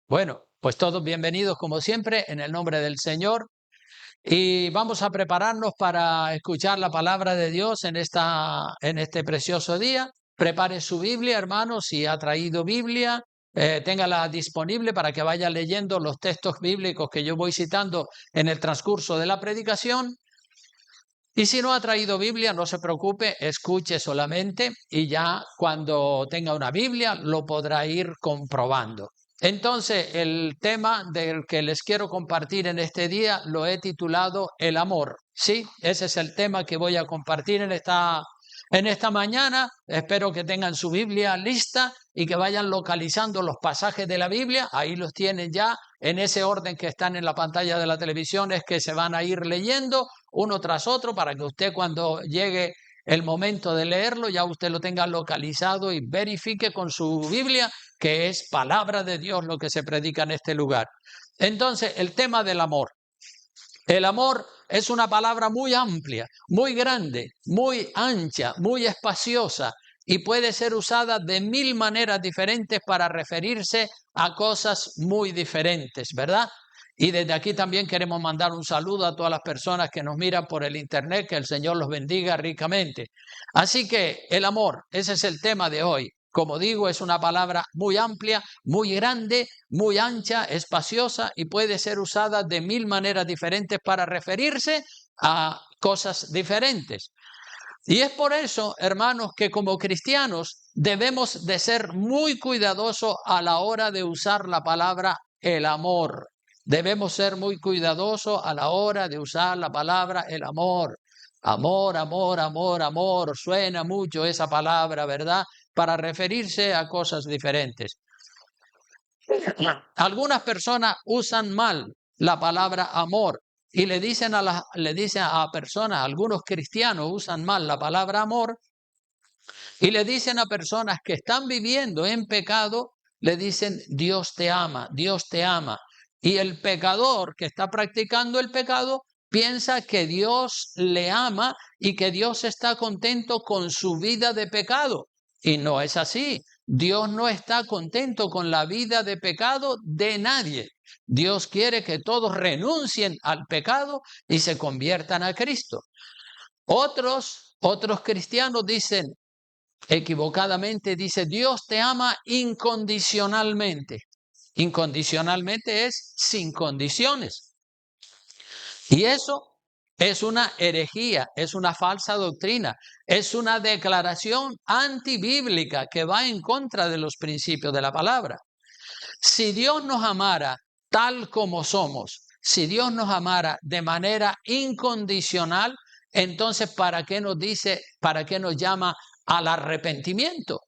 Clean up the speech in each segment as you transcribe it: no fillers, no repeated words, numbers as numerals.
Bueno, pues todos bienvenidos como siempre en el nombre del Señor y vamos a prepararnos para escuchar la palabra de Dios en este precioso día. Prepare su Biblia, hermanos, si ha traído Biblia, téngala disponible para que vaya leyendo los textos bíblicos que yo voy citando en el transcurso de la predicación. Y si no ha traído Biblia, no se preocupe, escuche solamente y ya cuando tenga una Biblia lo podrá ir comprobando. Entonces, el tema del que les quiero compartir en este día lo he titulado El amor. Sí, ese es el tema que voy a compartir en esta mañana. Espero que tengan su Biblia lista y que vayan localizando los pasajes de la Biblia. Ahí los tienen ya en ese orden que están en la pantalla de la televisión, es que se van a ir leyendo uno tras otro para que usted cuando llegue el momento de leerlo ya usted lo tenga localizado y verifique con su Biblia que es palabra de Dios lo que se predica en este lugar. Entonces, el tema del amor. El amor es una palabra muy amplia, muy grande, muy ancha, muy espaciosa y puede ser usada de 1000 maneras diferentes para referirse a cosas muy diferentes, ¿verdad? Y desde aquí también queremos mandar un saludo a todas las personas que nos miran por el internet, que el Señor los bendiga ricamente. Así que el amor, ese es el tema de hoy. Como digo, es una palabra muy amplia, muy grande, muy ancha, espaciosa y puede ser usada de 1000 maneras diferentes para referirse a cosas diferentes. Y es por eso, hermanos, que como cristianos debemos de ser muy cuidadosos a la hora de usar la palabra el amor. Debemos ser muy cuidadosos a la hora de usar la palabra el amor. Amor, amor, amor, amor. Suena mucho esa palabra, ¿verdad? Para referirse a cosas diferentes. Algunas personas usan mal la palabra amor y le dicen a personas, algunos cristianos usan mal la palabra amor y le dicen a personas que están viviendo en pecado, le dicen Dios te ama, Dios te ama. Y el pecador que está practicando el pecado piensa que Dios le ama y que Dios está contento con su vida de pecado. Y no es así. Dios no está contento con la vida de pecado de nadie. Dios quiere que todos renuncien al pecado y se conviertan a Cristo. Otros cristianos dicen, equivocadamente, dice, Dios te ama incondicionalmente. Incondicionalmente es sin condiciones. Y eso es una herejía, es una falsa doctrina, es una declaración antibíblica que va en contra de los principios de la palabra. Si Dios nos amara tal como somos, si Dios nos amara de manera incondicional, entonces ¿para qué nos llama al arrepentimiento?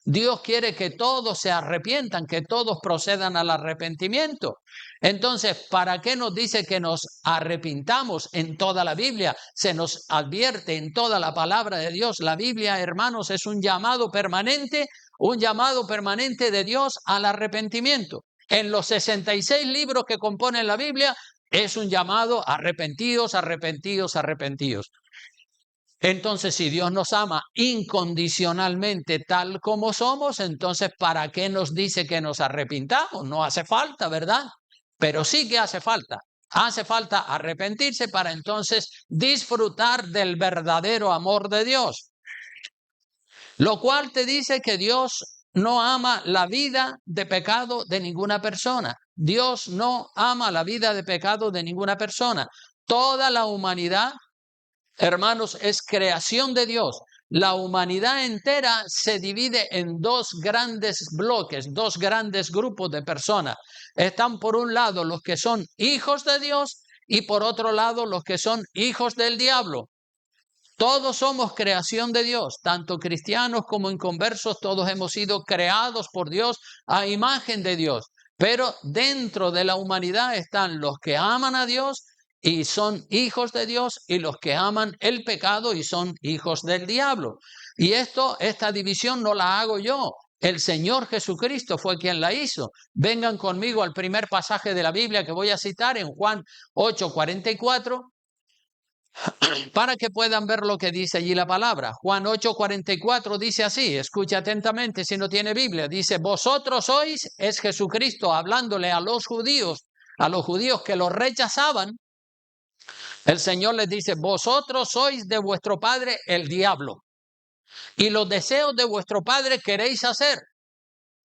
Dios quiere que todos se arrepientan, que todos procedan al arrepentimiento. Entonces, ¿para qué nos dice que nos arrepintamos en toda la Biblia? Se nos advierte en toda la palabra de Dios. La Biblia, hermanos, es un llamado permanente de Dios al arrepentimiento. En los 66 libros que componen la Biblia es un llamado arrepentidos, arrepentidos, arrepentidos. Entonces, si Dios nos ama incondicionalmente tal como somos, entonces ¿para qué nos dice que nos arrepintamos? No hace falta, ¿verdad? Pero sí que hace falta. Hace falta arrepentirse para entonces disfrutar del verdadero amor de Dios. Lo cual te dice que Dios no ama la vida de pecado de ninguna persona. Dios no ama la vida de pecado de ninguna persona. Toda la humanidad, hermanos, es creación de Dios. La humanidad entera se divide en dos grandes bloques, dos grandes grupos de personas. Están por un lado los que son hijos de Dios y por otro lado los que son hijos del diablo. Todos somos creación de Dios, tanto cristianos como inconversos, todos hemos sido creados por Dios a imagen de Dios. Pero dentro de la humanidad están los que aman a Dios y son hijos de Dios y los que aman el pecado y son hijos del diablo. Y esta división no la hago yo. El Señor Jesucristo fue quien la hizo. Vengan conmigo al primer pasaje de la Biblia que voy a citar en Juan 8:44. para que puedan ver lo que dice allí la palabra. Juan 8:44 dice así, escucha atentamente si no tiene Biblia, dice, vosotros sois, es Jesucristo hablándole a los judíos que lo rechazaban. El Señor les dice, vosotros sois de vuestro padre el diablo, y los deseos de vuestro padre queréis hacer.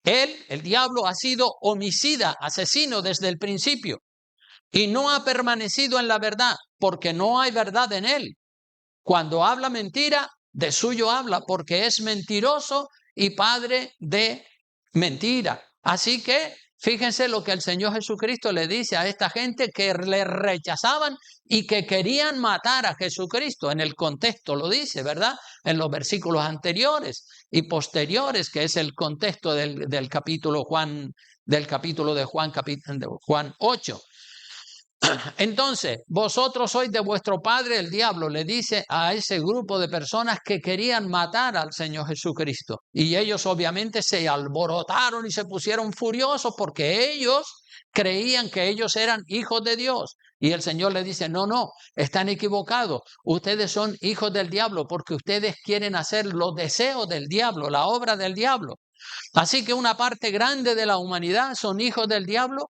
Él, el diablo, ha sido homicida, asesino desde el principio, y no ha permanecido en la verdad, porque no hay verdad en él. Cuando habla mentira, de suyo habla, porque es mentiroso y padre de mentira. Así que fíjense lo que el Señor Jesucristo le dice a esta gente que le rechazaban y que querían matar a Jesucristo. En el contexto lo dice, ¿verdad? En los versículos anteriores y posteriores, que es el contexto del capítulo de Juan 8. Entonces, vosotros sois de vuestro padre el diablo, le dice a ese grupo de personas que querían matar al Señor Jesucristo. Y ellos obviamente se alborotaron y se pusieron furiosos porque ellos creían que ellos eran hijos de Dios. Y el Señor le dice, no, están equivocados. Ustedes son hijos del diablo porque ustedes quieren hacer los deseos del diablo, la obra del diablo. Así que una parte grande de la humanidad son hijos del diablo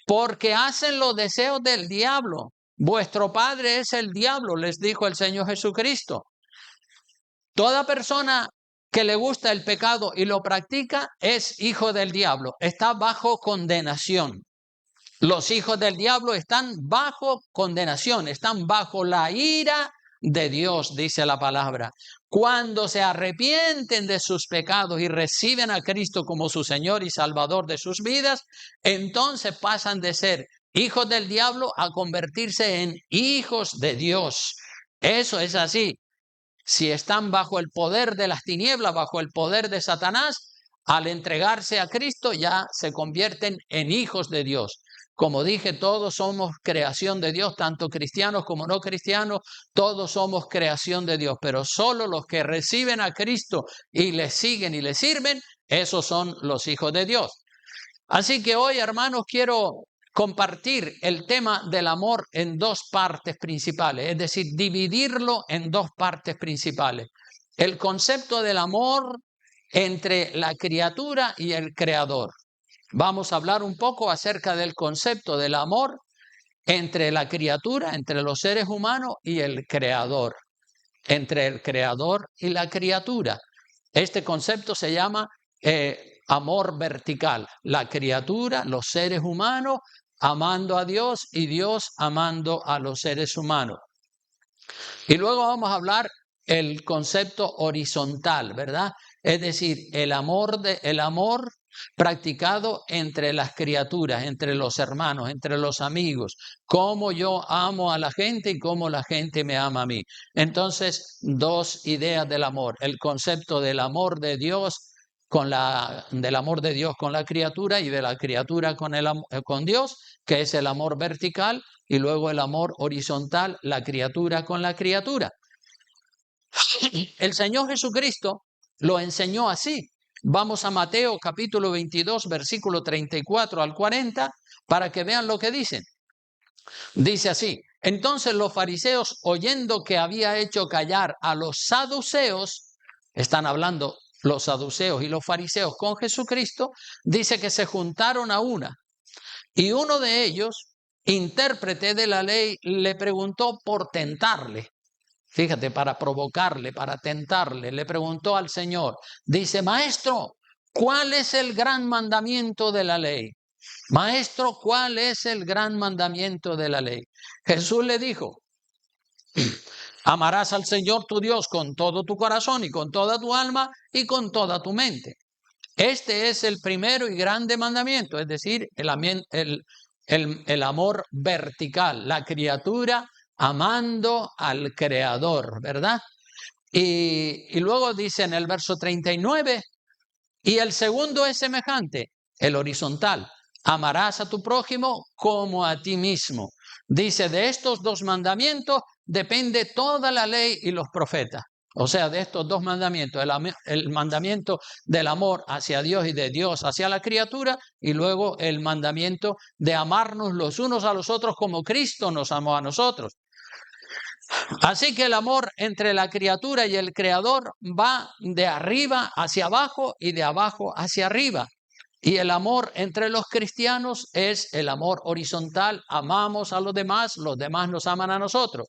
porque hacen los deseos del diablo. Vuestro padre es el diablo, les dijo el Señor Jesucristo. Toda persona que le gusta el pecado y lo practica es hijo del diablo, está bajo condenación. Los hijos del diablo están bajo condenación, están bajo la ira de Dios, dice la palabra. Cuando se arrepienten de sus pecados y reciben a Cristo como su Señor y Salvador de sus vidas, entonces pasan de ser hijos del diablo a convertirse en hijos de Dios. Eso es así. Si están bajo el poder de las tinieblas, bajo el poder de Satanás, al entregarse a Cristo ya se convierten en hijos de Dios. Como dije, todos somos creación de Dios, tanto cristianos como no cristianos, todos somos creación de Dios, pero solo los que reciben a Cristo y le siguen y le sirven, esos son los hijos de Dios. Así que hoy, hermanos, quiero compartir el tema del amor en dos partes principales, es decir, dividirlo en dos partes principales. El concepto del amor entre la criatura y el creador. Vamos a hablar un poco acerca del concepto del amor entre la criatura, entre los seres humanos y el creador, entre el creador y la criatura. Este concepto se llama amor vertical, la criatura, los seres humanos amando a Dios y Dios amando a los seres humanos. Y luego vamos a hablar el concepto horizontal, ¿verdad? Es decir, el amor practicado entre las criaturas, entre los hermanos, entre los amigos, cómo yo amo a la gente y cómo la gente me ama a mí. Entonces, dos ideas del amor, el concepto del amor de Dios del amor de Dios con la criatura y de la criatura con Dios, que es el amor vertical, y luego el amor horizontal, la criatura con la criatura. El Señor Jesucristo lo enseñó así. Vamos a Mateo capítulo 22, versículo 34 al 40, para que vean lo que dicen. Dice así, entonces los fariseos, oyendo que había hecho callar a los saduceos, están hablando los saduceos y los fariseos con Jesucristo, dice que se juntaron a una. Y uno de ellos, intérprete de la ley, le preguntó por tentarle. Fíjate, para provocarle, para tentarle, le preguntó al Señor. Dice, maestro, ¿cuál es el gran mandamiento de la ley? Maestro, ¿cuál es el gran mandamiento de la ley? Jesús le dijo, amarás al Señor tu Dios con todo tu corazón y con toda tu alma y con toda tu mente. Este es el primero y grande mandamiento, es decir, el amor vertical, la criatura amando al Creador, ¿verdad? Y luego dice en el verso 39, y el segundo es semejante, el horizontal, amarás a tu prójimo como a ti mismo. Dice, de estos dos mandamientos depende toda la ley y los profetas. O sea, de estos dos mandamientos, el mandamiento del amor hacia Dios y de Dios hacia la criatura, y luego el mandamiento de amarnos los unos a los otros como Cristo nos amó a nosotros. Así que el amor entre la criatura y el Creador va de arriba hacia abajo y de abajo hacia arriba. Y el amor entre los cristianos es el amor horizontal. Amamos a los demás nos aman a nosotros.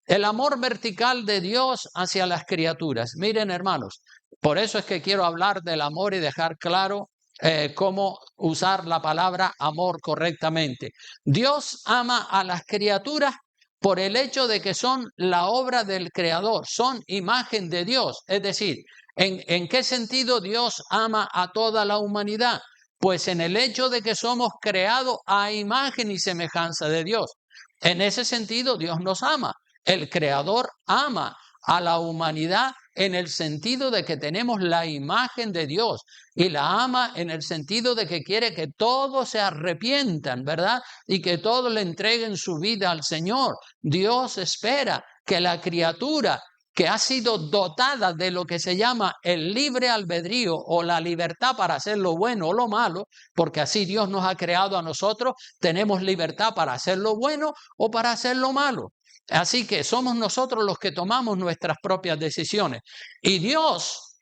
El amor vertical de Dios hacia las criaturas. Miren, hermanos, por eso es que quiero hablar del amor y dejar claro cómo usar la palabra amor correctamente. Dios ama a las criaturas por el hecho de que son la obra del Creador, son imagen de Dios. Es decir, ¿en qué sentido Dios ama a toda la humanidad? Pues en el hecho de que somos creados a imagen y semejanza de Dios. En ese sentido, Dios nos ama. El Creador ama a la humanidad en el sentido de que tenemos la imagen de Dios y la ama en el sentido de que quiere que todos se arrepientan, ¿verdad? Y que todos le entreguen su vida al Señor. Dios espera que la criatura que ha sido dotada de lo que se llama el libre albedrío o la libertad para hacer lo bueno o lo malo, porque así Dios nos ha creado a nosotros, tenemos libertad para hacer lo bueno o para hacer lo malo. Así que somos nosotros los que tomamos nuestras propias decisiones. Y Dios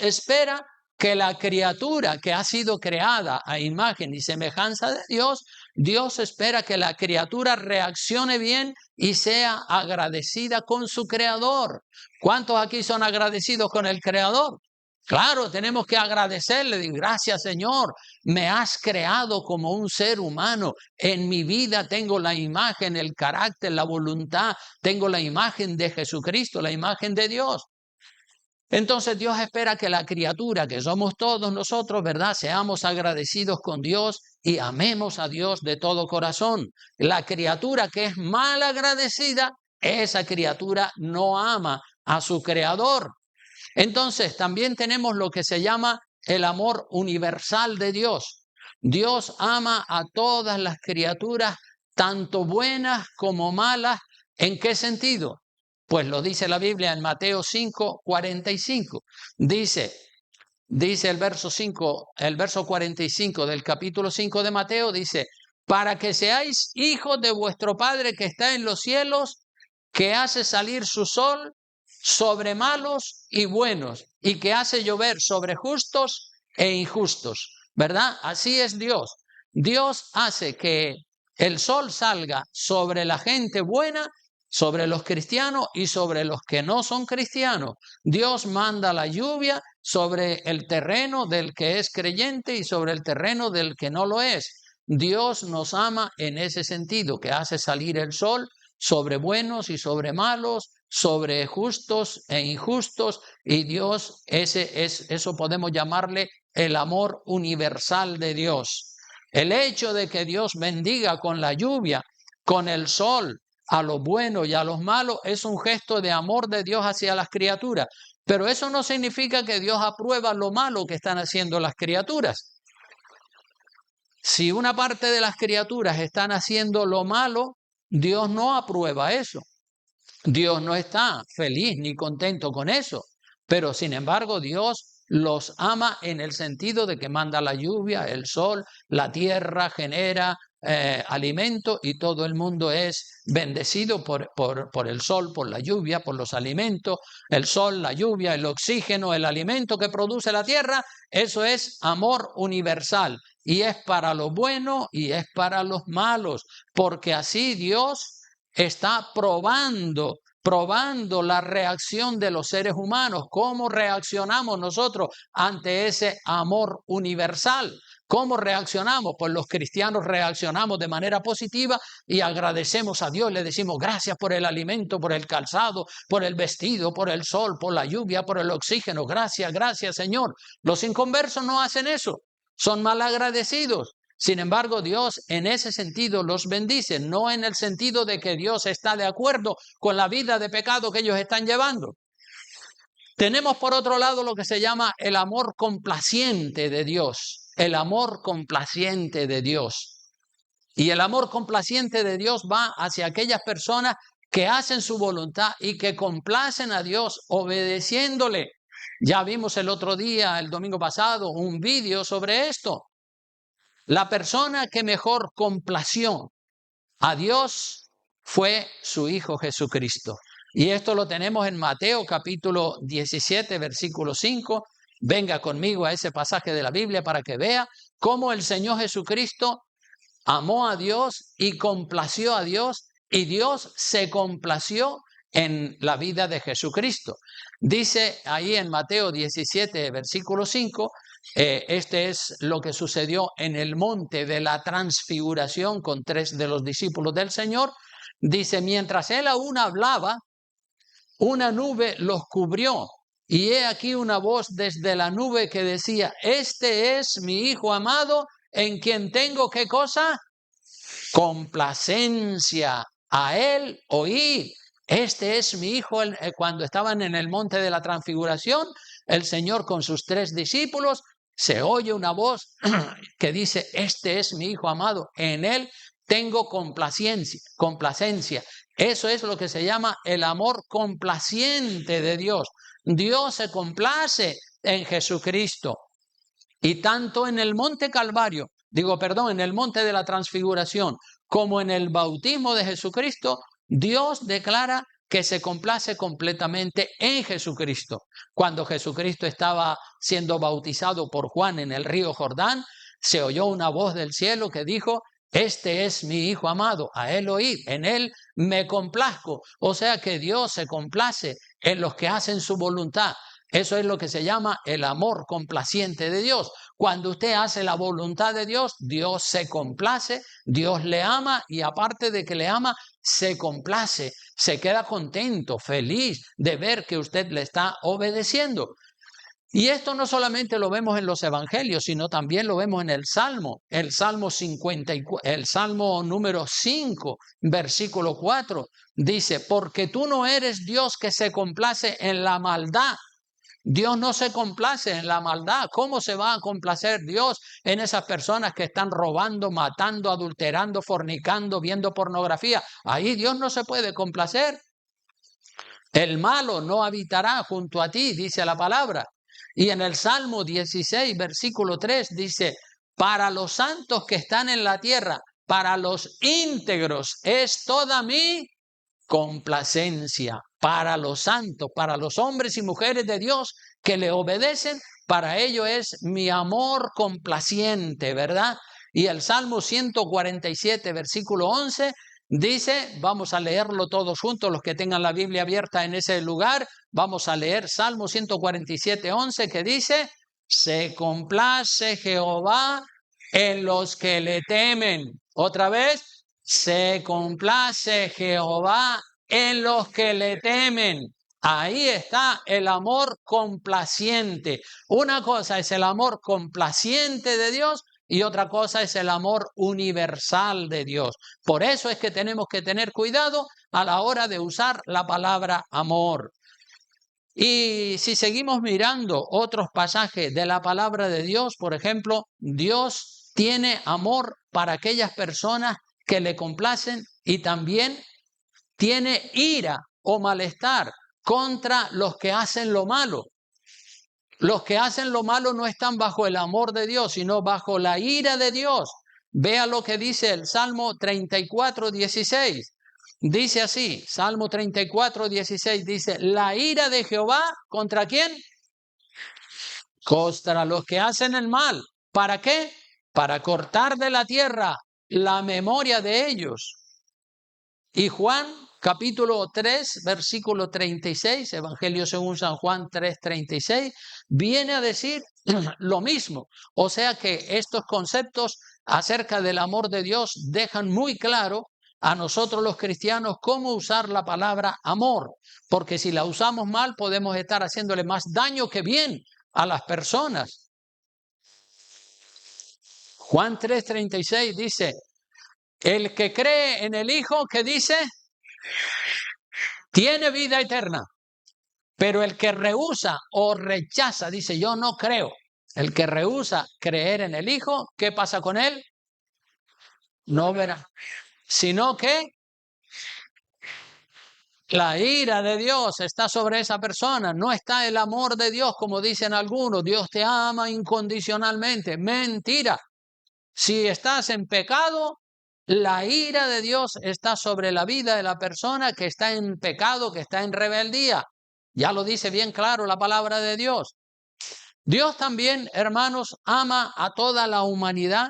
espera que la criatura que ha sido creada a imagen y semejanza de Dios espera que la criatura reaccione bien y sea agradecida con su Creador. ¿Cuántos aquí son agradecidos con el Creador? Claro, tenemos que agradecerle, gracias Señor, me has creado como un ser humano, en mi vida tengo la imagen, el carácter, la voluntad, tengo la imagen de Jesucristo, la imagen de Dios. Entonces Dios espera que la criatura, que somos todos nosotros, ¿verdad?, seamos agradecidos con Dios y amemos a Dios de todo corazón. La criatura que es mal agradecida, esa criatura no ama a su Creador. Entonces también tenemos lo que se llama el amor universal de Dios. Dios ama a todas las criaturas, tanto buenas como malas. ¿En qué sentido? Pues lo dice la Biblia en Mateo 5:45. Dice el verso 45 del capítulo 5 de Mateo, dice, para que seáis hijos de vuestro Padre que está en los cielos, que hace salir su sol sobre malos y buenos, y que hace llover sobre justos e injustos, ¿verdad? Así es Dios. Dios hace que el sol salga sobre la gente buena, sobre los cristianos y sobre los que no son cristianos. Dios manda la lluvia sobre el terreno del que es creyente y sobre el terreno del que no lo es. Dios nos ama en ese sentido, que hace salir el sol sobre buenos y sobre malos, sobre justos e injustos, y Dios, eso podemos llamarle el amor universal de Dios. El hecho de que Dios bendiga con la lluvia, con el sol, a los buenos y a los malos, es un gesto de amor de Dios hacia las criaturas. Pero eso no significa que Dios aprueba lo malo que están haciendo las criaturas. Si una parte de las criaturas están haciendo lo malo, Dios no aprueba eso. Dios no está feliz ni contento con eso. Pero sin embargo, Dios los ama en el sentido de que manda la lluvia, el sol, la tierra, genera alimento, y todo el mundo es bendecido por el sol, por la lluvia, por los alimentos. El sol, la lluvia, el oxígeno, el alimento que produce la tierra, eso es amor universal, y es para lo bueno y es para los malos, porque así Dios está probando la reacción de los seres humanos. ¿Cómo reaccionamos nosotros ante ese amor universal? ¿Cómo reaccionamos? Pues los cristianos reaccionamos de manera positiva y agradecemos a Dios, le decimos gracias por el alimento, por el calzado, por el vestido, por el sol, por la lluvia, por el oxígeno. Gracias, gracias Señor. Los inconversos no hacen eso, son malagradecidos. Sin embargo, Dios en ese sentido los bendice, no en el sentido de que Dios está de acuerdo con la vida de pecado que ellos están llevando. Tenemos por otro lado lo que se llama el amor complaciente de Dios, el amor complaciente de Dios. Y el amor complaciente de Dios va hacia aquellas personas que hacen su voluntad y que complacen a Dios obedeciéndole. Ya vimos el otro día, el domingo pasado, un vídeo sobre esto. La persona que mejor complació a Dios fue su Hijo Jesucristo. Y esto lo tenemos en Mateo capítulo 17, versículo 5. Venga conmigo a ese pasaje de la Biblia para que vea cómo el Señor Jesucristo amó a Dios y complació a Dios, y Dios se complació en la vida de Jesucristo. Dice ahí en Mateo 17, versículo 5, este es lo que sucedió en el monte de la transfiguración con 3 de los discípulos del Señor. Dice, mientras él aún hablaba, una nube los cubrió, y he aquí una voz desde la nube que decía, este es mi Hijo amado, en quien tengo, ¿qué cosa? Complacencia. A él oíd. Este es mi Hijo. Cuando estaban en el monte de la transfiguración, el Señor con sus 3 discípulos, se oye una voz que dice, este es mi Hijo amado, en él tengo complacencia. Eso es lo que se llama el amor complaciente de Dios. Dios se complace en Jesucristo. Y tanto en el monte Calvario, en el monte de la transfiguración, como en el bautismo de Jesucristo, Dios declara que se complace completamente en Jesucristo. Cuando Jesucristo estaba siendo bautizado por Juan en el río Jordán, se oyó una voz del cielo que dijo, este es mi Hijo amado, a él oíd, en él me complazco. O sea que Dios se complace en los que hacen su voluntad. Eso es lo que se llama el amor complaciente de Dios. Cuando usted hace la voluntad de Dios, Dios se complace, Dios le ama y aparte de que le ama, se complace, se queda contento, feliz de ver que usted le está obedeciendo. Y esto no solamente lo vemos en los evangelios, sino también lo vemos en el Salmo el Salmo número 5, versículo 4, dice, porque tú no eres Dios que se complace en la maldad. Dios no se complace en la maldad. ¿Cómo se va a complacer Dios en esas personas que están robando, matando, adulterando, fornicando, viendo pornografía? Ahí Dios no se puede complacer. El malo no habitará junto a ti, dice la palabra. Y en el Salmo 16, versículo 3 dice, para los santos que están en la tierra, para los íntegros es toda mi complacencia. Para los santos, para los hombres y mujeres de Dios que le obedecen, para ello es mi amor complaciente, ¿verdad? Y el Salmo 147, versículo 11, dice, vamos a leerlo todos juntos, los que tengan la Biblia abierta en ese lugar, vamos a leer Salmo 147, 11, que dice, se complace Jehová en los que le temen. Otra vez, se complace Jehová en los que le temen. Ahí está el amor complaciente. Una cosa es el amor complaciente de Dios y otra cosa es el amor universal de Dios. Por eso es que tenemos que tener cuidado a la hora de usar la palabra amor. Y si seguimos mirando otros pasajes de la palabra de Dios, por ejemplo, Dios tiene amor para aquellas personas que le complacen y también tiene ira o malestar contra los que hacen lo malo. Los que hacen lo malo no están bajo el amor de Dios, sino bajo la ira de Dios. Vea lo que dice el Salmo 34, 16. Dice así, Salmo 34, 16, dice, la ira de Jehová, ¿contra quién? Contra los que hacen el mal. ¿Para qué? Para cortar de la tierra la memoria de ellos. Y Juan, capítulo 3, versículo 36, Evangelio según San Juan 3, 36, viene a decir lo mismo. O sea que estos conceptos acerca del amor de Dios dejan muy claro a nosotros los cristianos cómo usar la palabra amor, porque si la usamos mal podemos estar haciéndole más daño que bien a las personas. Juan 3:36 dice, el que cree en el Hijo, ¿qué dice? Tiene vida eterna, pero el que rehúsa o rechaza, dice yo no creo, el que rehúsa creer en el Hijo, ¿qué pasa con él? No verá, sino que la ira de Dios está sobre esa persona, no está el amor de Dios como dicen algunos, Dios te ama incondicionalmente, mentira. Si estás en pecado, La ira de Dios está sobre la vida de la persona que está en pecado, que está en rebeldía. Ya lo dice bien claro la palabra de Dios. Dios también, hermanos, ama a toda la humanidad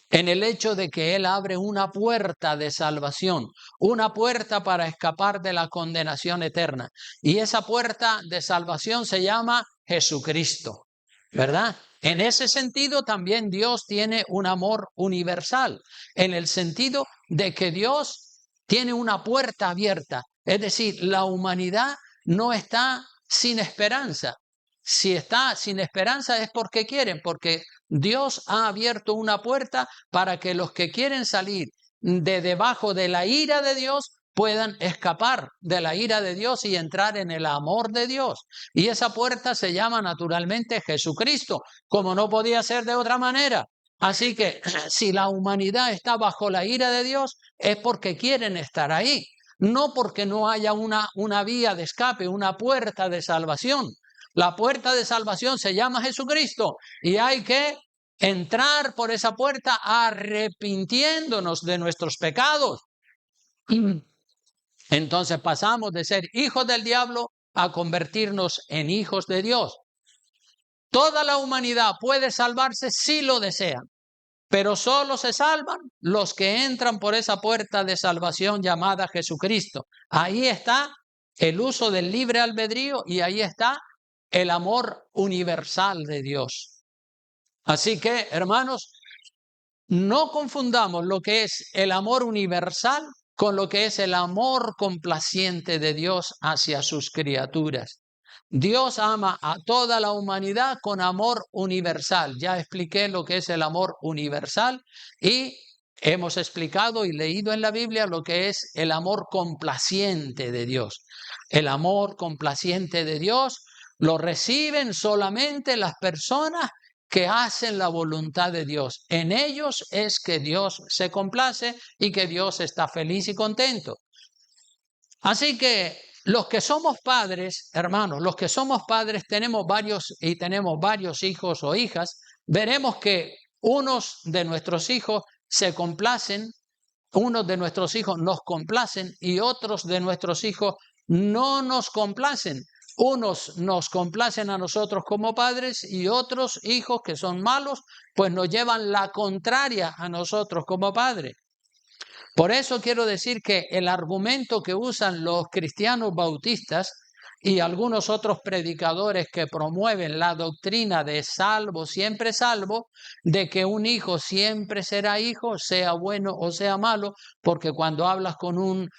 en el hecho de que Él abre una puerta de salvación, una puerta para escapar de la condenación eterna. Y esa puerta de salvación se llama Jesucristo, ¿verdad? En ese sentido también Dios tiene un amor universal, en el sentido de que Dios tiene una puerta abierta. Es decir, la humanidad no está sin esperanza. Si está sin esperanza es porque quieren, porque Dios ha abierto una puerta para que los que quieren salir de debajo de la ira de Dios puedan escapar de la ira de Dios y entrar en el amor de Dios. Y esa puerta se llama naturalmente Jesucristo, como no podía ser de otra manera. Así que si la humanidad está bajo la ira de Dios es porque quieren estar ahí, no porque no haya una vía de escape, una puerta de salvación. La puerta de salvación se llama Jesucristo y hay que entrar por esa puerta arrepintiéndonos de nuestros pecados. Entonces pasamos de ser hijos del diablo a convertirnos en hijos de Dios. Toda la humanidad puede salvarse si lo desean, pero solo se salvan los que entran por esa puerta de salvación llamada Jesucristo. Ahí está el uso del libre albedrío y ahí está el amor universal de Dios. Así que, hermanos, no confundamos lo que es el amor universal con lo que es el amor complaciente de Dios hacia sus criaturas. Dios ama a toda la humanidad con amor universal. Ya expliqué lo que es el amor universal y hemos explicado y leído en la Biblia lo que es el amor complaciente de Dios. El amor complaciente de Dios lo reciben solamente las personas que hacen la voluntad de Dios. En ellos es que Dios se complace y que Dios está feliz y contento. Así que los que somos padres, hermanos, los que somos padres tenemos varios hijos o hijas, veremos que unos de nuestros hijos se complacen, unos de nuestros hijos nos complacen y otros de nuestros hijos no nos complacen. Unos nos complacen a nosotros como padres y otros hijos que son malos, pues nos llevan la contraria a nosotros como padres. Por eso quiero decir que el argumento que usan los cristianos bautistas y algunos otros predicadores que promueven la doctrina de salvo, siempre salvo, de que un hijo siempre será hijo, sea bueno o sea malo, porque cuando hablas con un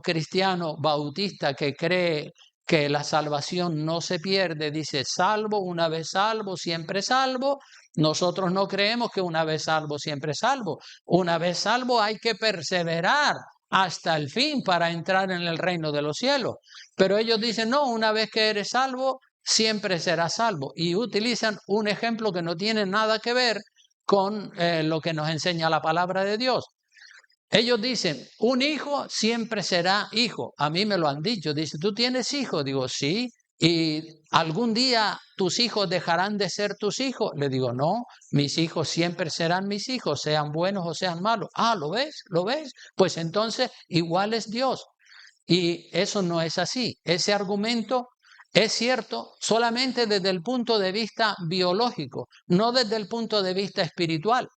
cristiano bautista que cree que la salvación no se pierde, dice salvo, una vez salvo, siempre salvo. Nosotros no creemos que una vez salvo, siempre salvo. Una vez salvo hay que perseverar hasta el fin para entrar en el reino de los cielos. Pero ellos dicen, no, una vez que eres salvo, siempre serás salvo. Y utilizan un ejemplo que no tiene nada que ver con lo que nos enseña la palabra de Dios. Ellos dicen, un hijo siempre será hijo. A mí me lo han dicho. Dice, ¿tú tienes hijos? Digo, sí. ¿Y algún día tus hijos dejarán de ser tus hijos? Le digo, no, mis hijos siempre serán mis hijos, sean buenos o sean malos. Ah, ¿lo ves? ¿Lo ves? Pues entonces igual es Dios. Y eso no es así. Ese argumento es cierto solamente desde el punto de vista biológico, no desde el punto de vista espiritual.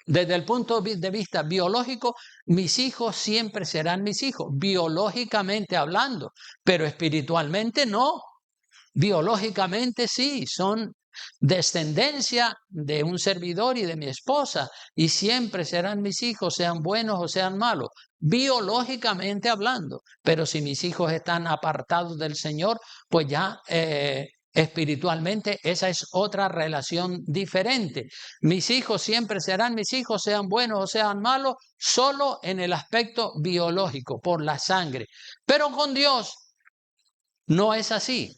Desde el punto de vista biológico, mis hijos siempre serán mis hijos, biológicamente hablando, pero espiritualmente no. Biológicamente sí, son descendencia de un servidor y de mi esposa, y siempre serán mis hijos, sean buenos o sean malos, biológicamente hablando. Pero si mis hijos están apartados del Señor, pues ya espiritualmente esa es otra relación diferente. Mis hijos siempre serán mis hijos, sean buenos o sean malos, solo en el aspecto biológico, por la sangre. Pero con Dios no es así.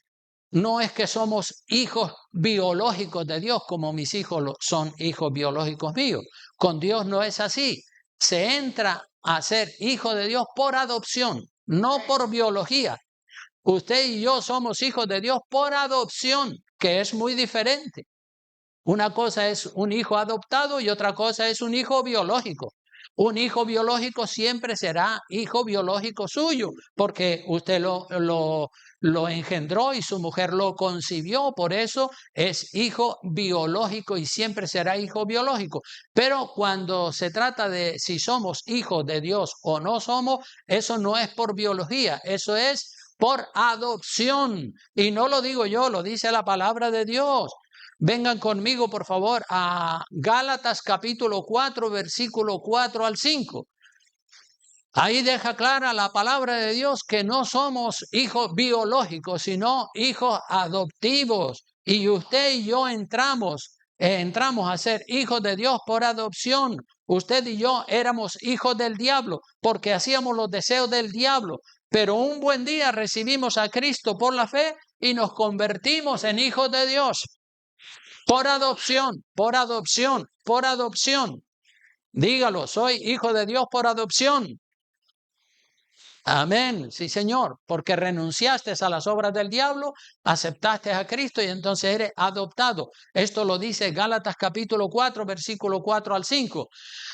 No es que somos hijos biológicos de Dios como mis hijos son hijos biológicos míos. Con Dios no es así. Se entra a ser hijo de Dios por adopción, no por biología. Usted y yo somos hijos de Dios por adopción, que es muy diferente. Una cosa es un hijo adoptado y otra cosa es un hijo biológico. Un hijo biológico siempre será hijo biológico suyo, porque usted lo engendró y su mujer lo concibió, por eso es hijo biológico y siempre será hijo biológico. Pero cuando se trata de si somos hijos de Dios o no somos, eso no es por biología, eso es por adopción. Y no lo digo yo, lo dice la palabra de Dios. Vengan conmigo, por favor, a Gálatas capítulo 4, versículo 4 al 5. Ahí deja clara la palabra de Dios que no somos hijos biológicos, sino hijos adoptivos. Y usted y yo entramos a ser hijos de Dios por adopción. Usted y yo éramos hijos del diablo porque hacíamos los deseos del diablo. Pero un buen día recibimos a Cristo por la fe y nos convertimos en hijos de Dios. Por adopción, por adopción, por adopción. Dígalo, soy hijo de Dios por adopción. Amén, sí Señor, porque renunciaste a las obras del diablo, aceptaste a Cristo y entonces eres adoptado. Esto lo dice Gálatas capítulo 4, versículo 4 al 5.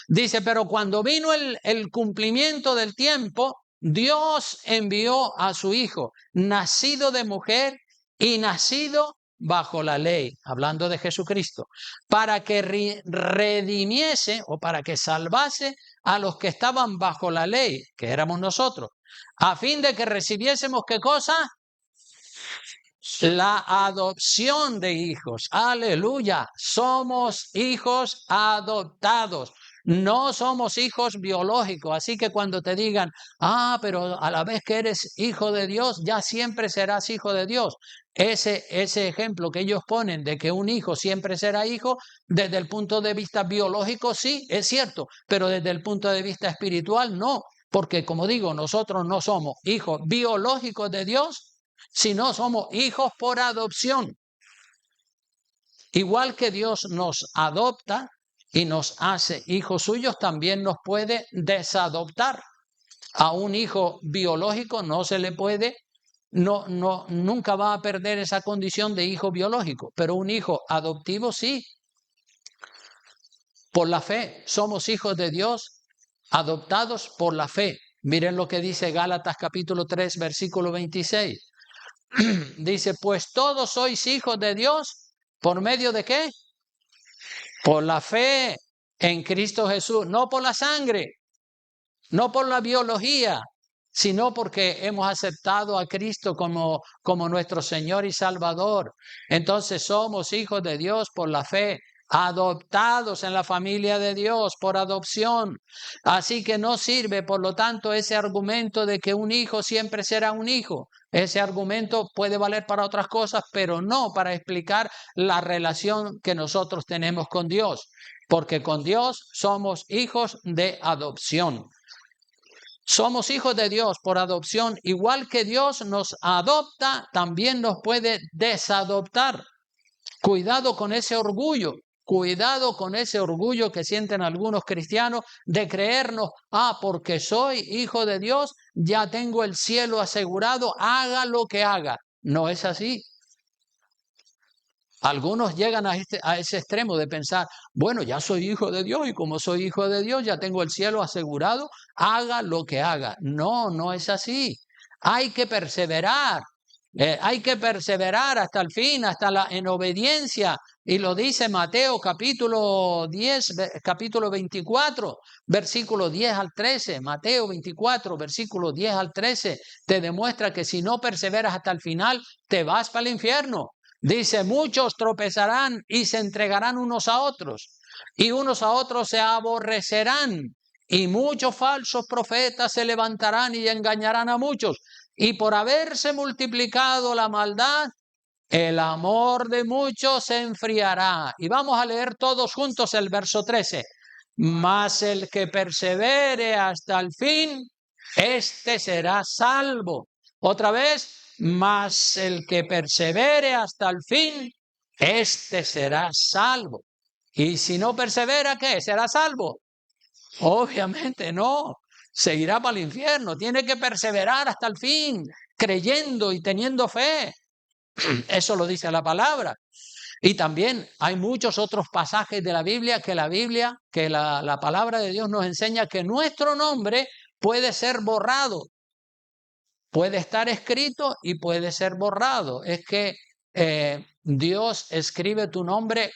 Dice, pero cuando vino el cumplimiento del tiempo, Dios envió a su Hijo, nacido de mujer y nacido bajo la ley, hablando de Jesucristo, para que redimiese o para que salvase a los que estaban bajo la ley, que éramos nosotros, a fin de que recibiésemos, ¿qué cosa? La adopción de hijos. Aleluya. Somos hijos adoptados. No somos hijos biológicos. Así que cuando te digan, pero a la vez que eres hijo de Dios, ya siempre serás hijo de Dios. Ese ejemplo que ellos ponen de que un hijo siempre será hijo, desde el punto de vista biológico sí, es cierto, pero desde el punto de vista espiritual no. Porque como digo, nosotros no somos hijos biológicos de Dios, sino somos hijos por adopción. Igual que Dios nos adopta y nos hace hijos suyos, también nos puede desadoptar. A un hijo biológico no se le puede, nunca va a perder esa condición de hijo biológico, pero un hijo adoptivo sí. Por la fe, somos hijos de Dios, adoptados por la fe. Miren lo que dice Gálatas capítulo 3, versículo 26. Dice, pues todos sois hijos de Dios, ¿por medio de qué? Por la fe en Cristo Jesús, no por la sangre, no por la biología, sino porque hemos aceptado a Cristo como nuestro Señor y Salvador. Entonces somos hijos de Dios por la fe, adoptados en la familia de Dios por adopción. Así que no sirve, por lo tanto, ese argumento de que un hijo siempre será un hijo. Ese argumento puede valer para otras cosas, pero no para explicar la relación que nosotros tenemos con Dios, porque con Dios somos hijos de adopción. Somos hijos de Dios por adopción, igual que Dios nos adopta, también nos puede desadoptar. Cuidado con ese orgullo. Cuidado con ese orgullo que sienten algunos cristianos de creernos, porque soy hijo de Dios, ya tengo el cielo asegurado, haga lo que haga. No es así. Algunos llegan a ese extremo de pensar, bueno, ya soy hijo de Dios y como soy hijo de Dios ya tengo el cielo asegurado, haga lo que haga. No, no es así. Hay que perseverar. Hay que perseverar hasta el fin, en obediencia. Y lo dice Mateo capítulo 10, capítulo 24, versículo 10 al 13. Mateo 24, versículo 10 al 13. Te demuestra que si no perseveras hasta el final, te vas para el infierno. Dice, muchos tropezarán y se entregarán unos a otros, y unos a otros se aborrecerán, y muchos falsos profetas se levantarán y engañarán a muchos. Y por haberse multiplicado la maldad, el amor de muchos se enfriará. Y vamos a leer todos juntos el verso 13. Mas el que persevere hasta el fin, este será salvo. Otra vez, mas el que persevere hasta el fin, este será salvo. Y si no persevera, ¿qué? ¿Será salvo? Obviamente no. Se irá para el infierno. Tiene que perseverar hasta el fin, creyendo y teniendo fe. Eso lo dice la palabra. Y también hay muchos otros pasajes de la Biblia, que la palabra de Dios nos enseña que nuestro nombre puede ser borrado. Puede estar escrito y puede ser borrado. Es que Dios escribe tu nombre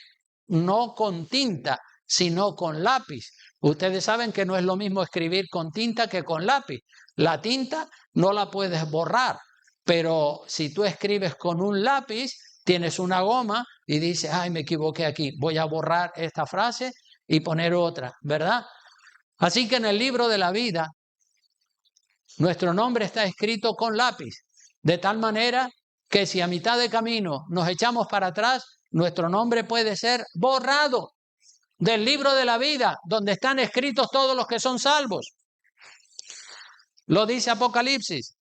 no con tinta, sino con lápiz. Ustedes saben que no es lo mismo escribir con tinta que con lápiz. La tinta no la puedes borrar, pero si tú escribes con un lápiz, tienes una goma y dices, ay, me equivoqué aquí, voy a borrar esta frase y poner otra, ¿verdad? Así que en el libro de la vida, nuestro nombre está escrito con lápiz, de tal manera que si a mitad de camino nos echamos para atrás, nuestro nombre puede ser borrado del libro de la vida, donde están escritos todos los que son salvos. Lo dice Apocalipsis,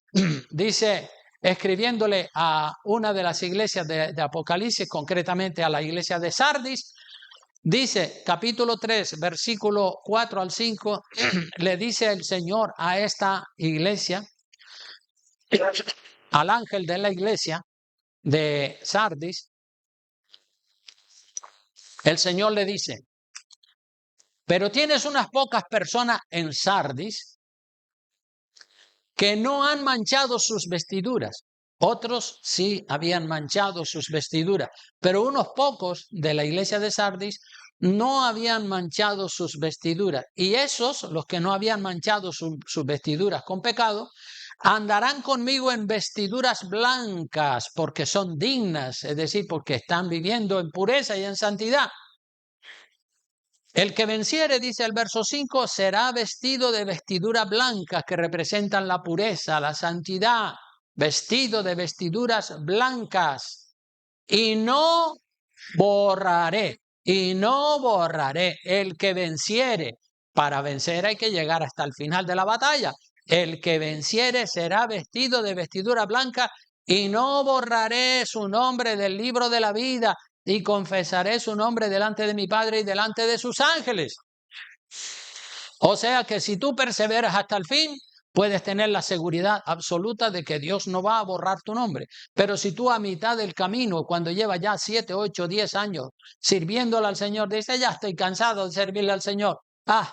dice, escribiéndole a una de las iglesias de Apocalipsis, concretamente a la iglesia de Sardis, dice, capítulo 3, versículo 4 al 5, le dice el Señor a esta iglesia, al ángel de la iglesia de Sardis, el Señor le dice, pero tienes unas pocas personas en Sardis que no han manchado sus vestiduras. Otros sí habían manchado sus vestiduras, pero unos pocos de la iglesia de Sardis no habían manchado sus vestiduras. Y esos, los que no habían manchado sus vestiduras con pecado, andarán conmigo en vestiduras blancas porque son dignas, es decir, porque están viviendo en pureza y en santidad. El que venciere, dice el verso 5, será vestido de vestiduras blancas que representan la pureza, la santidad, vestido de vestiduras blancas. Y no borraré. El que venciere. Para vencer hay que llegar hasta el final de la batalla. El que venciere será vestido de vestidura blanca y no borraré su nombre del libro de la vida y confesaré su nombre delante de mi Padre y delante de sus ángeles. O sea que si tú perseveras hasta el fin, puedes tener la seguridad absoluta de que Dios no va a borrar tu nombre. Pero si tú a mitad del camino, cuando llevas ya 7, 8, 10 años sirviéndole al Señor, dices, ya estoy cansado de servirle al Señor,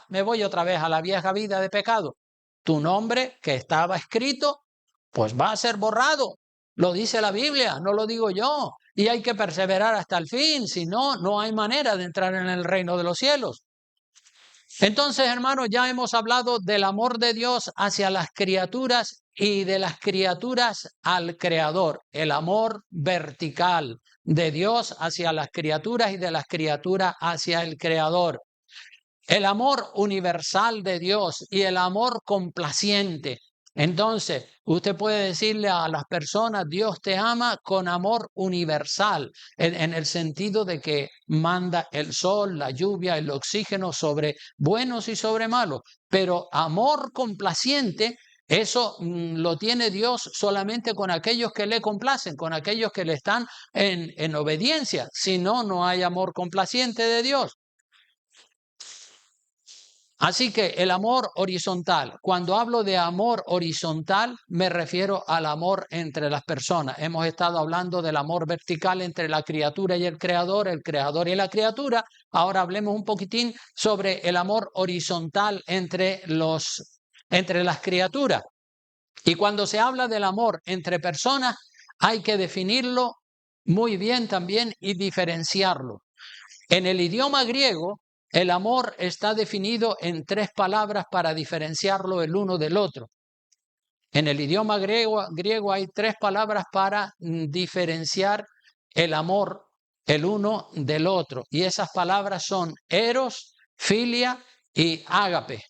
me voy otra vez a la vieja vida de pecado, tu nombre que estaba escrito, pues va a ser borrado. Lo dice la Biblia, no lo digo yo. Y hay que perseverar hasta el fin, si no, no hay manera de entrar en el reino de los cielos. Entonces, hermanos, ya hemos hablado del amor de Dios hacia las criaturas y de las criaturas al Creador, el amor vertical de Dios hacia las criaturas y de las criaturas hacia el Creador, el amor universal de Dios y el amor complaciente. Entonces, usted puede decirle a las personas, Dios te ama con amor universal, en el sentido de que manda el sol, la lluvia, el oxígeno sobre buenos y sobre malos. Pero amor complaciente, eso lo tiene Dios solamente con aquellos que le complacen, con aquellos que le están en obediencia. Si no, no hay amor complaciente de Dios. Así que el amor horizontal, cuando hablo de amor horizontal, me refiero al amor entre las personas. Hemos estado hablando del amor vertical entre la criatura y el creador y la criatura. Ahora hablemos un poquitín sobre el amor horizontal entre las criaturas. Y cuando se habla del amor entre personas, hay que definirlo muy bien también y diferenciarlo. En el idioma griego, el amor está definido en 3 palabras para diferenciarlo el uno del otro. En el idioma griego hay 3 palabras para diferenciar el amor el uno del otro. Y esas palabras son eros, filia y ágape.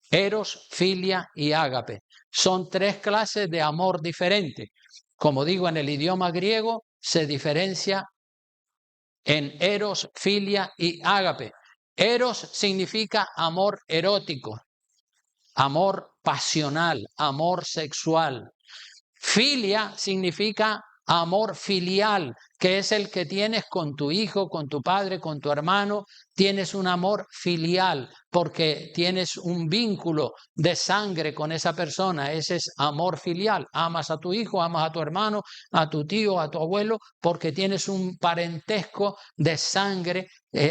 Eros, filia y ágape. Son 3 clases de amor diferentes. Como digo, en el idioma griego se diferencia en eros, filia y ágape. Eros significa amor erótico, amor pasional, amor sexual. Filia significa amor filial, que es el que tienes con tu hijo, con tu padre, con tu hermano. Tienes un amor filial porque tienes un vínculo de sangre con esa persona. Ese es amor filial. Amas a tu hijo, amas a tu hermano, a tu tío, a tu abuelo, porque tienes un parentesco de sangre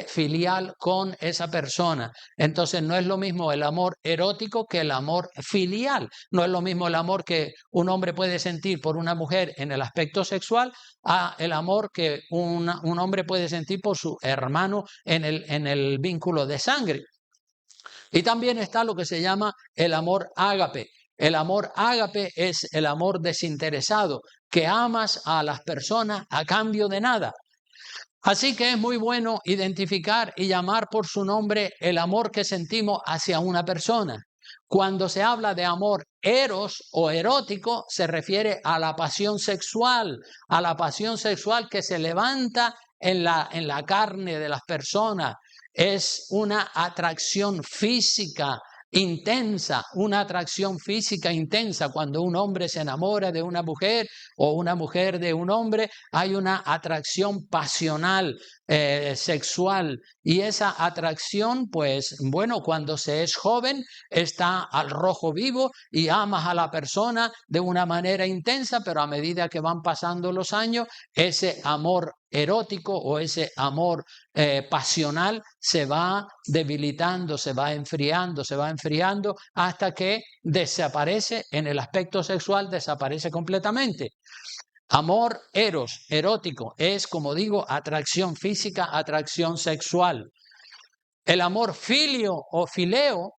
filial con esa persona. Entonces no es lo mismo el amor erótico que el amor filial. No es lo mismo el amor que un hombre puede sentir por una mujer en el aspecto sexual a el amor que un hombre puede sentir por su hermano en el vínculo de sangre. Y también está lo que se llama el amor ágape. El amor ágape es el amor desinteresado, que amas a las personas a cambio de nada. Así que es muy bueno identificar y llamar por su nombre el amor que sentimos hacia una persona. Cuando se habla de amor eros o erótico, se refiere a la pasión sexual que se levanta en la carne de las personas. Es una atracción física intensa, una atracción física intensa. Cuando un hombre se enamora de una mujer o una mujer de un hombre, hay una atracción pasional, sexual, y esa atracción, pues bueno, cuando se es joven está al rojo vivo y amas a la persona de una manera intensa, pero a medida que van pasando los años, ese amor erótico o ese amor pasional se va debilitando, se va enfriando hasta que desaparece en el aspecto sexual, desaparece completamente. Amor eros, erótico, es, como digo, atracción física, atracción sexual. El amor filio o fileo,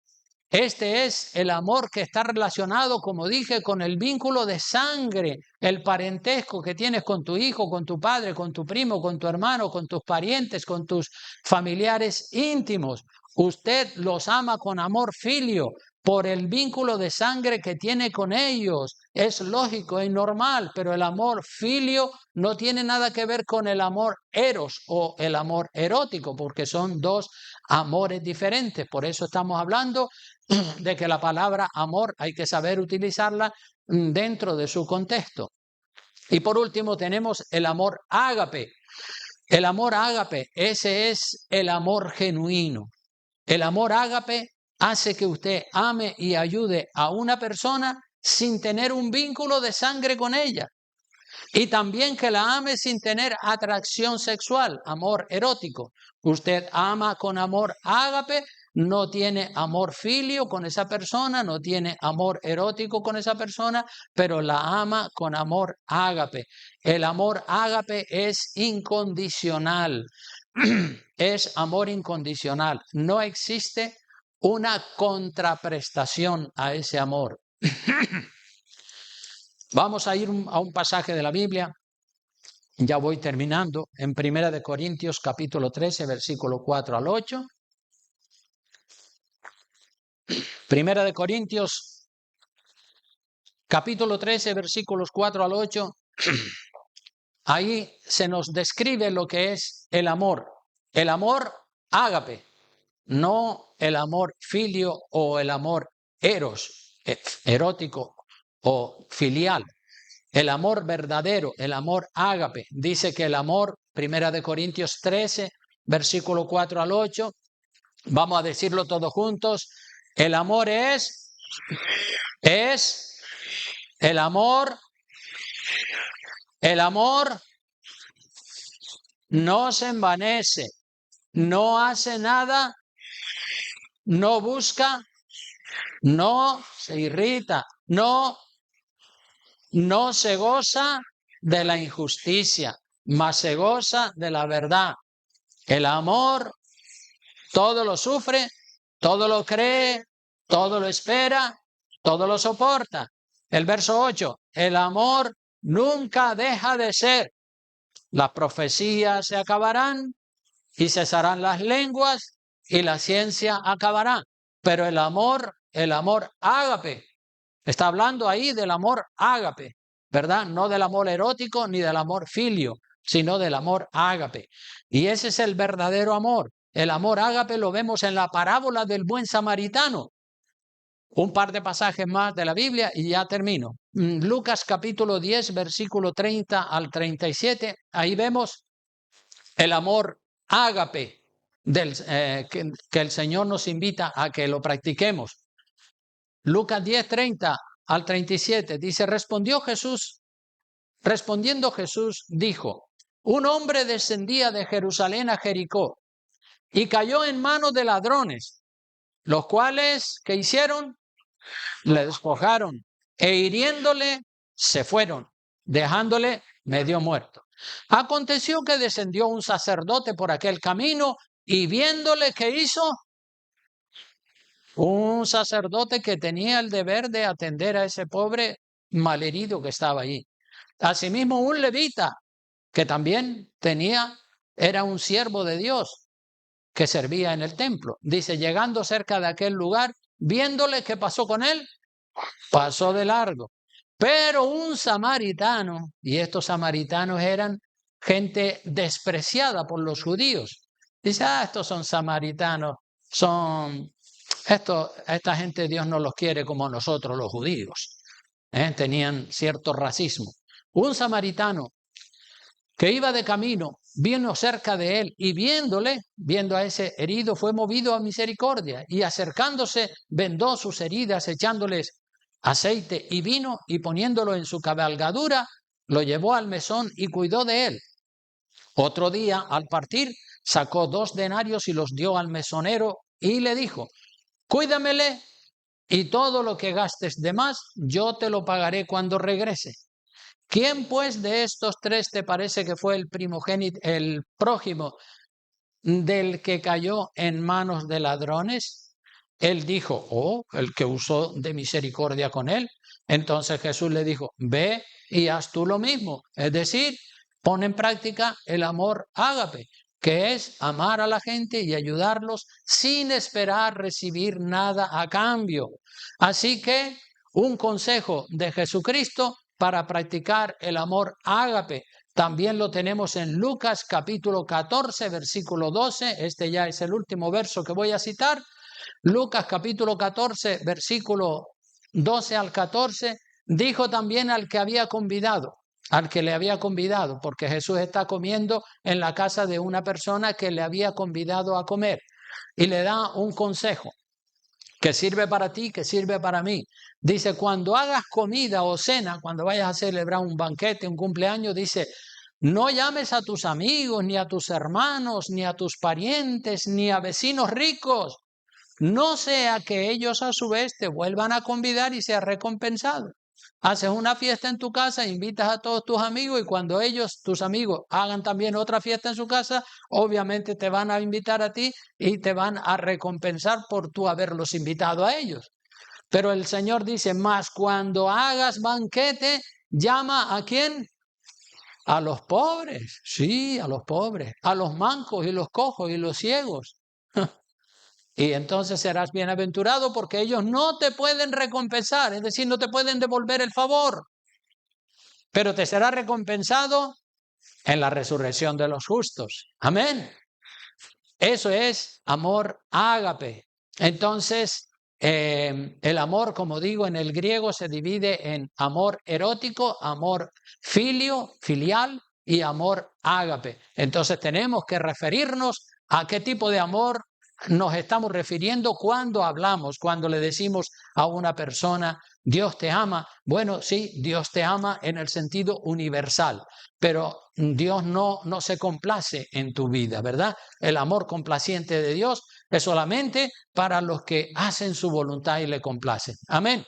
este es el amor que está relacionado, como dije, con el vínculo de sangre, el parentesco que tienes con tu hijo, con tu padre, con tu primo, con tu hermano, con tus parientes, con tus familiares íntimos. Usted los ama con amor filio por el vínculo de sangre que tiene con ellos. Es lógico, es normal, pero el amor filio no tiene nada que ver con el amor eros o el amor erótico, porque son dos amores diferentes. Por eso estamos hablando de que la palabra amor hay que saber utilizarla dentro de su contexto. Y por último tenemos el amor ágape. El amor ágape, ese es el amor genuino. El amor ágape hace que usted ame y ayude a una persona sin tener un vínculo de sangre con ella. Y también que la ame sin tener atracción sexual, amor erótico. Usted ama con amor ágape, no tiene amor filio con esa persona, no tiene amor erótico con esa persona, pero la ama con amor ágape. El amor ágape es incondicional, es amor incondicional. No existe una contraprestación a ese amor. Vamos a ir a un pasaje de la Biblia. Ya voy terminando, en 1 Corintios capítulo 13, versículo 4 al 8. 1 Corintios capítulo 13, versículos 4 al 8. Ahí se nos describe lo que es el amor ágape, no el amor filio o el amor eros, erótico o filial. El amor verdadero, el amor ágape. Dice que el amor, 1 Corintios 13, versículo 4 al 8, vamos a decirlo todos juntos. El amor es el amor no se envanece, no hace nada, no busca, no se irrita, no se goza de la injusticia, mas se goza de la verdad. El amor todo lo sufre, todo lo cree, todo lo espera, todo lo soporta. El verso 8, el amor nunca deja de ser. Las profecías se acabarán y cesarán las lenguas y la ciencia acabará. Pero el amor ágape, está hablando ahí del amor ágape, ¿verdad? No del amor erótico ni del amor filio, sino del amor ágape. Y ese es el verdadero amor. El amor ágape lo vemos en la parábola del buen samaritano. Un par de pasajes más de la Biblia y ya termino. Lucas capítulo 10, versículo 30 al 37. Ahí vemos el amor ágape que el Señor nos invita a que lo practiquemos. Lucas 10, 30 al 37 dice, respondiendo Jesús dijo, un hombre descendía de Jerusalén a Jericó y cayó en manos de ladrones, los cuales, ¿qué hicieron? Le despojaron e hiriéndole se fueron, dejándole medio muerto. Aconteció que descendió un sacerdote por aquel camino y viéndole, ¿qué hizo? Un sacerdote que tenía el deber de atender a ese pobre malherido que estaba allí. Asimismo, un levita que también era un siervo de Dios que servía en el templo. Dice, llegando cerca de aquel lugar, viéndole, ¿qué pasó con él? Pasó de largo. Pero un samaritano, y estos samaritanos eran gente despreciada por los judíos. Dice, estos son samaritanos, esta gente Dios no los quiere como nosotros los judíos. Tenían cierto racismo. Un samaritano que iba de camino, vino cerca de él y viendo a ese herido, fue movido a misericordia y acercándose vendó sus heridas, echándoles aceite y vino y poniéndolo en su cabalgadura, lo llevó al mesón y cuidó de él. Otro día, al partir, sacó 2 denarios y los dio al mesonero y le dijo, cuídamele y todo lo que gastes de más, yo te lo pagaré cuando regrese. ¿Quién pues de estos 3 te parece que fue el primogénito, el prójimo del que cayó en manos de ladrones? Él dijo, el que usó de misericordia con él. Entonces Jesús le dijo, ve y haz tú lo mismo. Es decir, pon en práctica el amor ágape, que es amar a la gente y ayudarlos sin esperar recibir nada a cambio. Así que un consejo de Jesucristo para practicar el amor ágape también lo tenemos en Lucas capítulo 14, versículo 12. Este ya es el último verso que voy a citar. Lucas capítulo 14, versículo 12 al 14. Dijo también al que le había convidado, porque Jesús está comiendo en la casa de una persona que le había convidado a comer. Y le da un consejo que sirve para ti, que sirve para mí. Dice, cuando hagas comida o cena, cuando vayas a celebrar un banquete, un cumpleaños, dice, no llames a tus amigos, ni a tus hermanos, ni a tus parientes, ni a vecinos ricos, no sea que ellos a su vez te vuelvan a convidar y seas recompensado. Haces una fiesta en tu casa, invitas a todos tus amigos y cuando tus amigos, hagan también otra fiesta en su casa, obviamente te van a invitar a ti y te van a recompensar por tú haberlos invitado a ellos. Pero el Señor dice, más cuando hagas banquete, llama ¿a quién? A los pobres, sí, a los pobres, a los mancos y los cojos y los ciegos. Y entonces serás bienaventurado porque ellos no te pueden recompensar, es decir, no te pueden devolver el favor, pero te será recompensado en la resurrección de los justos. Amén. Eso es amor ágape. Entonces, el amor, como digo, en el griego se divide en amor erótico, amor filial y amor ágape. Entonces tenemos que referirnos a qué tipo de amor nos estamos refiriendo cuando le decimos a una persona, Dios te ama. Bueno, sí, Dios te ama en el sentido universal, pero Dios no se complace en tu vida, ¿verdad? El amor complaciente de Dios es solamente para los que hacen su voluntad y le complacen. Amén.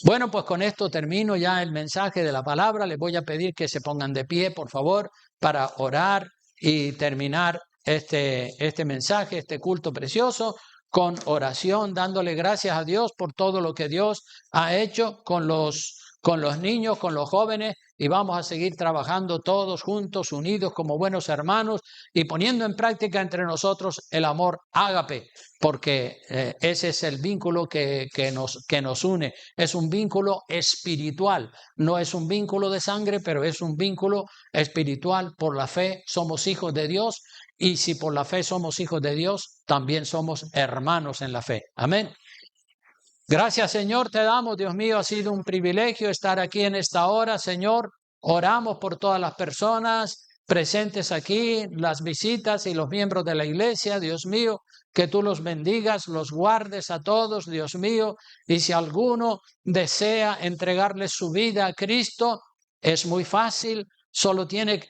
Bueno, pues con esto termino ya el mensaje de la palabra. Les voy a pedir que se pongan de pie, por favor, para orar y terminar este mensaje, este culto precioso, con oración, dándole gracias a Dios por todo lo que Dios ha hecho con los niños, con los jóvenes, y vamos a seguir trabajando todos juntos, unidos como buenos hermanos y poniendo en práctica entre nosotros el amor ágape, porque ese es el vínculo que nos une. Es un vínculo espiritual, no es un vínculo de sangre, pero es un vínculo espiritual. Por la fe somos hijos de Dios y si por la fe somos hijos de Dios, también somos hermanos en la fe. Amén. Gracias, Señor, te damos, Dios mío, ha sido un privilegio estar aquí en esta hora, Señor. Oramos por todas las personas presentes aquí, las visitas y los miembros de la iglesia, Dios mío, que tú los bendigas, los guardes a todos, Dios mío, y si alguno desea entregarle su vida a Cristo, es muy fácil, solo tiene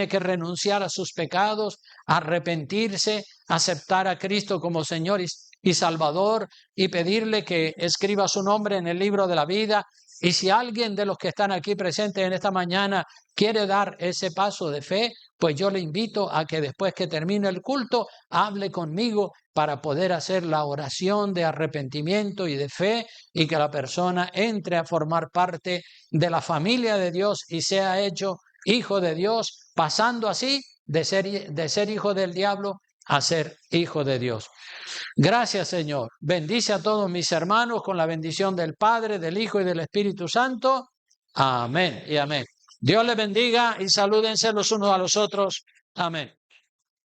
que renunciar a sus pecados, arrepentirse, aceptar a Cristo como Señor y Salvador y pedirle que escriba su nombre en el libro de la vida. Y si alguien de los que están aquí presentes en esta mañana quiere dar ese paso de fe, pues yo le invito a que después que termine el culto hable conmigo para poder hacer la oración de arrepentimiento y de fe y que la persona entre a formar parte de la familia de Dios y sea hecho hijo de Dios, pasando así de ser hijo del diablo a ser hijo de Dios. Gracias, Señor. Bendice a todos mis hermanos con la bendición del Padre, del Hijo y del Espíritu Santo. Amén y amén. Dios les bendiga y salúdense los unos a los otros. Amén.